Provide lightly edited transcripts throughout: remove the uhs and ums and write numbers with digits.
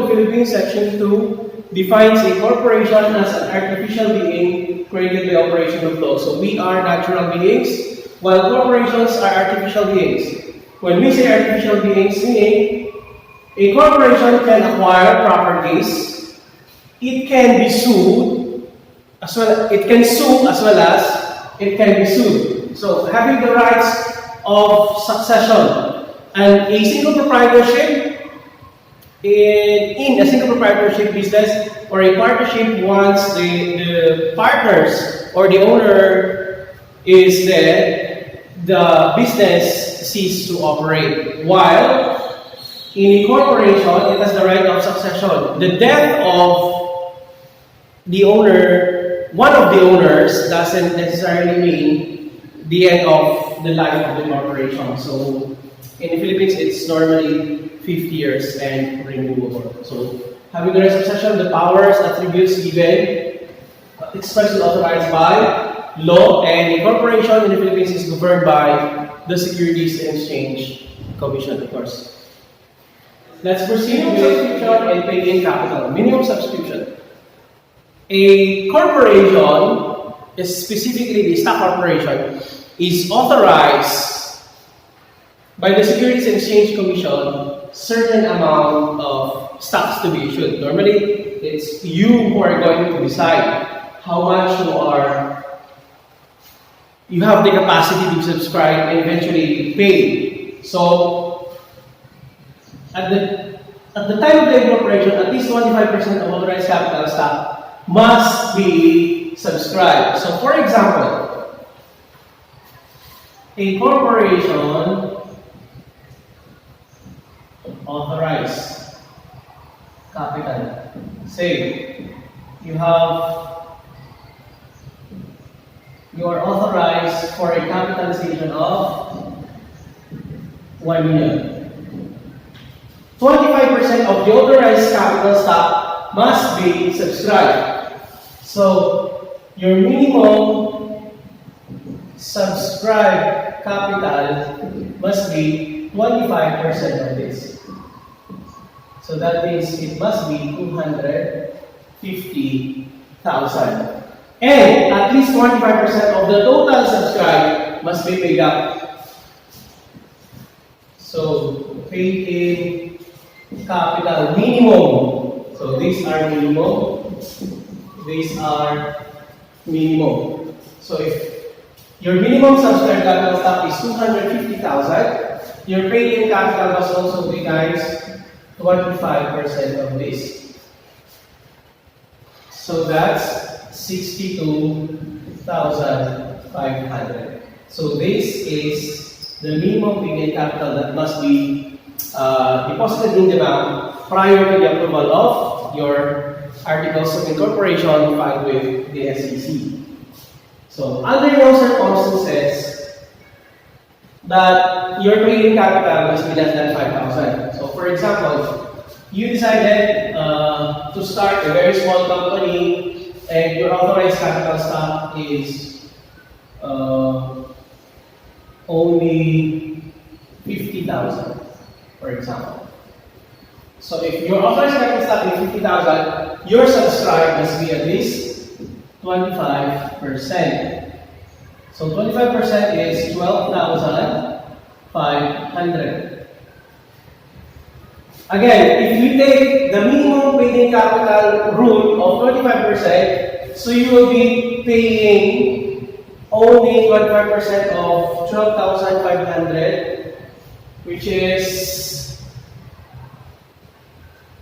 the Philippines, Section 2 defines a corporation as an artificial being created by operation of law. So we are natural beings, while corporations are artificial beings. When we say artificial beings, meaning a corporation can acquire properties, it can be sued, as well it can sue as well as it can be sued. So having the rights of succession and a single proprietorship in a single proprietorship business or a partnership, once the partners or the owner is dead, the business ceases to operate. While in a corporation, it has the right of succession. The death of the owner, one of the owners, doesn't necessarily mean the end of the life of the corporation. So in the Philippines, it's normally 50 years and renewable. So having the right of succession, the powers, attributes given, expressly authorized by law, and a corporation in the Philippines is governed by the Securities and Exchange Commission, of course. Let's proceed with subscription and pay-in capital. Minimum subscription. A corporation, specifically the stock corporation, is authorized by the Securities and Exchange Commission certain amount of stocks to be issued. Normally, it's you who are going to decide how much you have the capacity to subscribe and eventually pay. So, at the time of the incorporation, at least 25% of authorized capital stock must be subscribed. So, for example, a corporation authorized capital. Say, you are authorized for a capitalization of 1 million. 25% of the authorized capital stock must be subscribed. So, your minimum subscribed capital must be 25% of this. So that means it must be 250,000. And at least 25% of the total subscribed must be paid up. So paid-in capital minimum. So these are minimum. These are minimum. So if your minimum subscribed capital stock is 250,000, your paid-in capital must also be times 25% of this. So that's 62,500. So this is the minimum paid-in capital that must be deposited in the bank prior to the approval of your articles of incorporation filed with the SEC. So under no circumstances that your paid-in capital must be less than 5,000. So for example, you decided to start a very small company and your authorized capital stock is only 50,000, for example. So if your authorized capital stock is 50,000, your subscribe must be at least 25%. So 25% is 12,500. Again, if you take the minimum paid-in capital rule of 25%, so you will be paying only 25% of 12,500, which is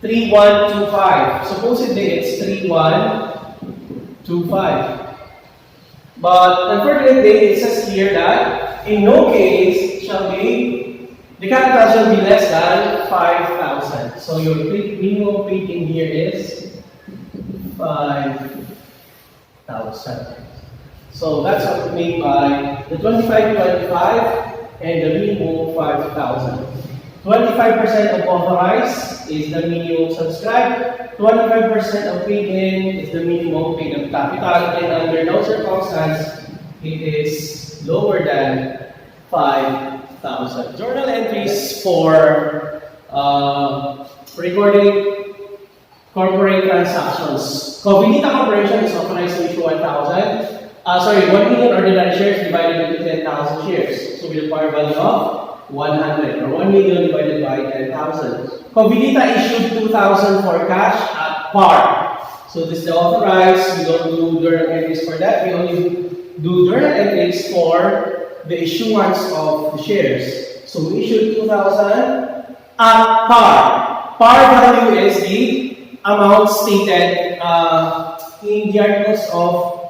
3,125. Supposedly it's 3,125. But unfortunately, it says here that in no case shall the capital shall be less than 5,000. So your minimum paid-in here is 5,000. So that's what we mean by the 2525 and the minimum 5,000. 25% of authorized is the minimum subscribed. 25% of paid-in is the minimum paid-up capital, and under no circumstance it is lower than 5,000. Journal entries for recording corporate transactions. Covenita Corporation is authorized to issue 1 million ordinary shares divided into 10,000 shares. So with a par value of 100 or 1 million divided by 10,000. Covenita issued 2,000 for cash at par. So this is the authorized. We don't do journal entries for that. We only do journal entries for the issuance of the shares. So we issued 2,000 at par. Par value is the amount stated in the articles of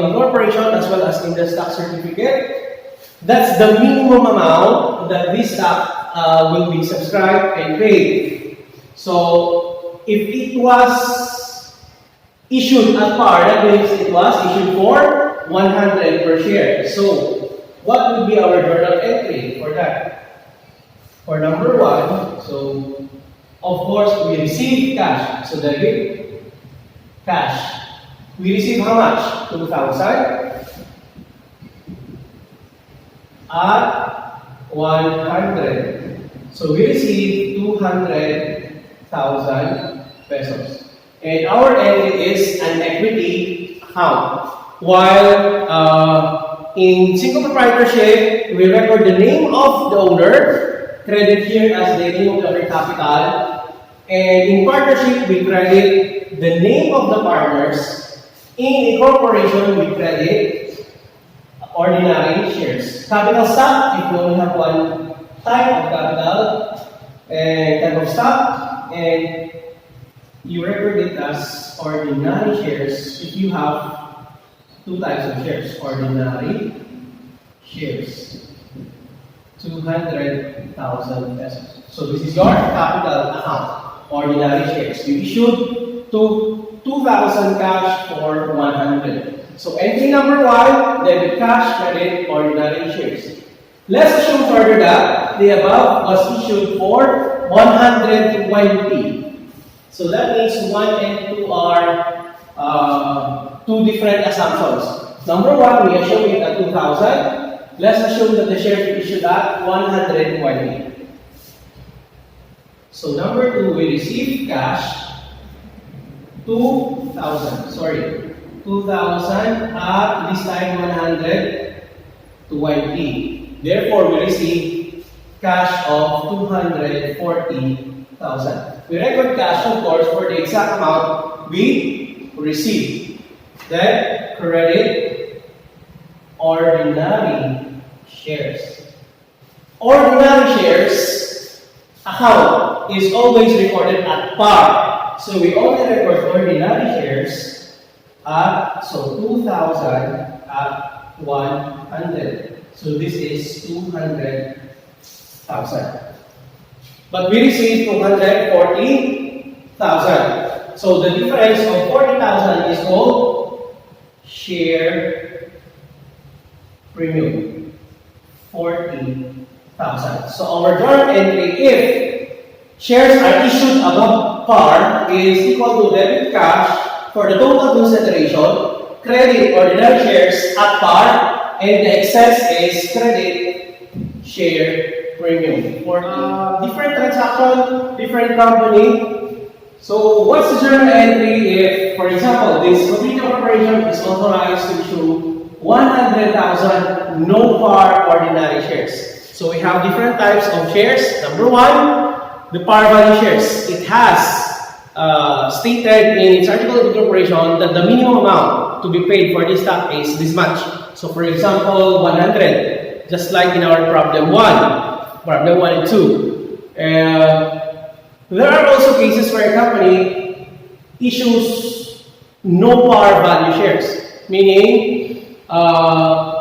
incorporation as well as in the stock certificate. That's the minimum amount that this stock will be subscribed and paid. So if it was issued at par, that means it was issued for 100 per share. So what would be our journal entry for that? For number 1, so of course we receive cash. So debit cash. We receive how much? 2,000 at 100. So we receive 200,000 pesos. And our entry is an equity account. While in single proprietorship, we record the name of the owner, credit here as the name of the owner capital. And in partnership, we credit the name of the partners. In incorporation, we credit ordinary shares. Capital stock, if you only have one type of capital and type of stock, and you record it as ordinary shares if you have two types of shares. Ordinary shares, 200,000 pesos. So this is your capital account, ordinary shares. You issued 2,000 cash for 100. So entry number 1, debit cash, credit, ordinary shares. Let's assume further that the above was issued for 120. So that means 1 and 2 are two different assumptions. Number 1, we assume it at 2,000. Let's assume that the share is issued at 120. So number 2, we receive cash 2,000 at this time 120. Therefore, we receive cash of 240,000. We record cash, of course, for the exact amount we receive. Then, credit ordinary shares. Ordinary shares account is always recorded at par. So we only record ordinary shares at 2,000 at 100. So this is 200,000. But we receive 240,000. So the difference of 40,000 is called share premium. 40,000. So our journal entry, if shares are issued above par, is equal to debit cash for the total consideration, credit ordinary shares at par, and the excess is credit share premium. For different transaction, different company. So what's the journal entry if, for example, this Covenita Corporation is authorized to issue 100,000 no par ordinary shares? So we have different types of shares. Number 1, the par value shares. It has stated in its article of incorporation that the minimum amount to be paid for this stock is this much. So for example, 100, just like in our problem 1 and 2. There are also cases where a company issues no par value shares, meaning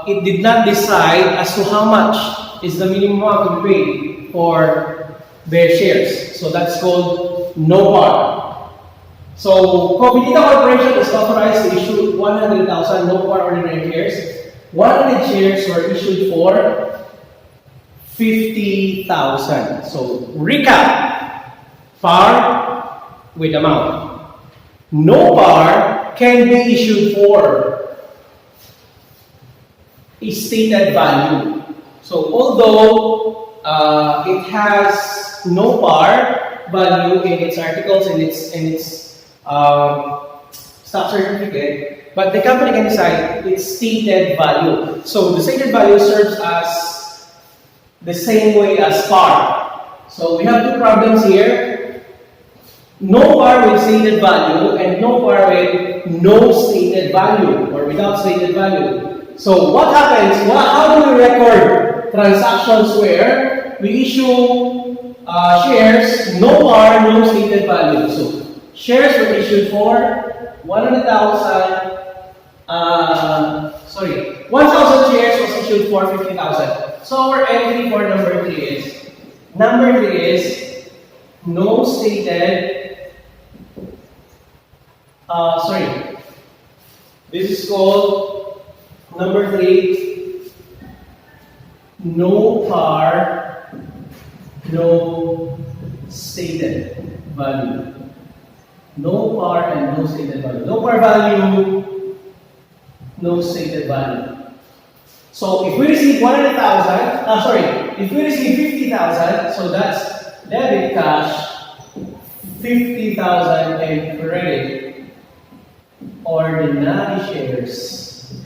it did not decide as to how much is the minimum amount to be paid for their shares. So that's called no par. So Covenita Corporation is authorized to issue 100,000 no par ordinary shares. 100 shares were issued for 50,000. So recap. Par with amount. No par can be issued for a stated value. So although it has no par, value in its articles and its stock certificate, but the company can decide its stated value. So the stated value serves as the same way as par. So we have two problems here. No par with stated value and no par with no stated value or without stated value. So what happens? How do we record transactions where we issue shares, no par, no stated value? So shares were issued for 1,000 shares was issued for 50,000. So our entry for number 3 is no stated. This is called number 3. No par, no stated value. No par and no stated value. No par value, no stated value. So if we receive 100,000, if we receive 50,000, so that's debit cash, 50,000 and credit ordinary shares,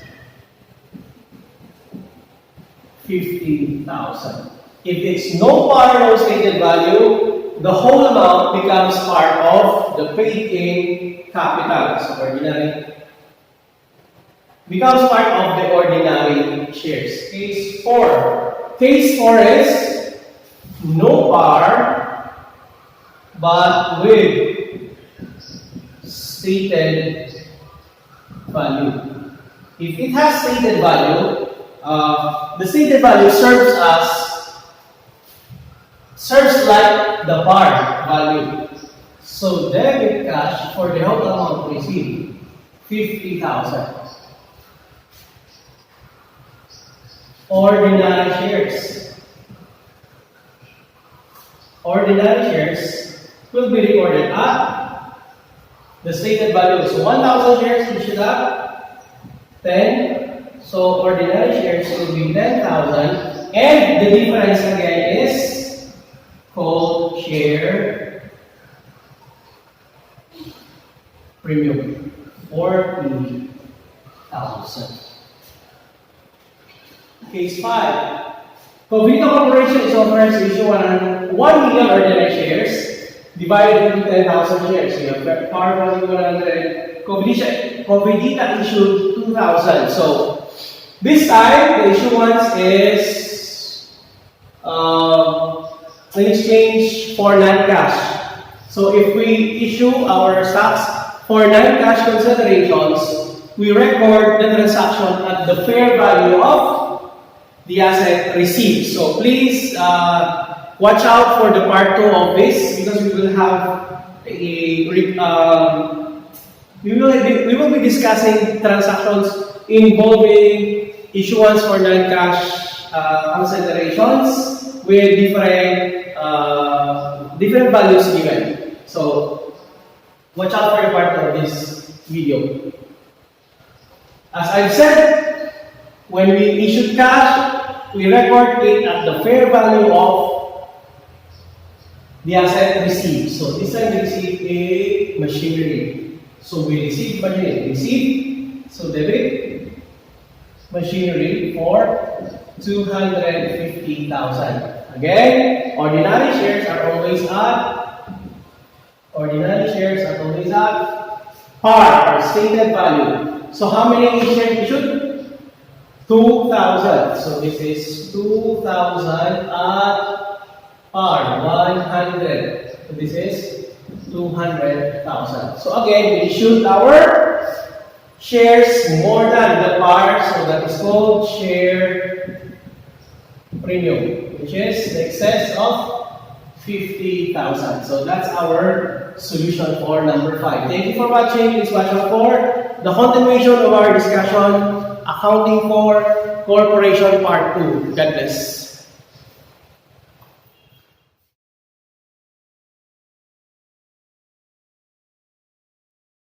50,000. If it's no par, no stated value, the whole amount becomes part of the paid-in capital. So ordinary becomes part of the ordinary shares. Case 4. Case 4 is no par, but with stated value. If it has stated value, the stated value serves like the par value. So debit cash for the whole amount received, 50,000. Ordinary shares. Ordinary shares will be recorded at the stated value. So 1,000 shares we should have 10. So ordinary shares will be 10,000. And the difference again is called share premium, 40,000. Case 5. Covenita Corporation is authorized to issue 1 million ordinary shares divided into 10,000 shares. So you have par value 100. Covenita issued 2,000. So this time the issuance is in exchange for non-cash. So if we issue our stocks for non-cash considerations, we record the transaction at the fair value of the asset received. So please watch out for the part 2 of this, because we will have we will be discussing transactions involving issuance for non-cash considerations with different values given. So watch out for the part 2 of this video. As I've said, when we issue cash, we record it at the fair value of the asset received. So this time we receive a machinery. So we receive machinery. So debit machinery for 250,000. Again, ordinary shares are always at par or stated value. So how many shares issued? 2,000. So this is 2,000 at par, 100. So this is 200,000. So again, we issued our shares more than the par, so that is called share premium, which is the excess of 50,000. So that's our solution for number 5. Thank you for watching. Please watch out for the continuation of our discussion, Accounting for Corporation Part 2. God bless.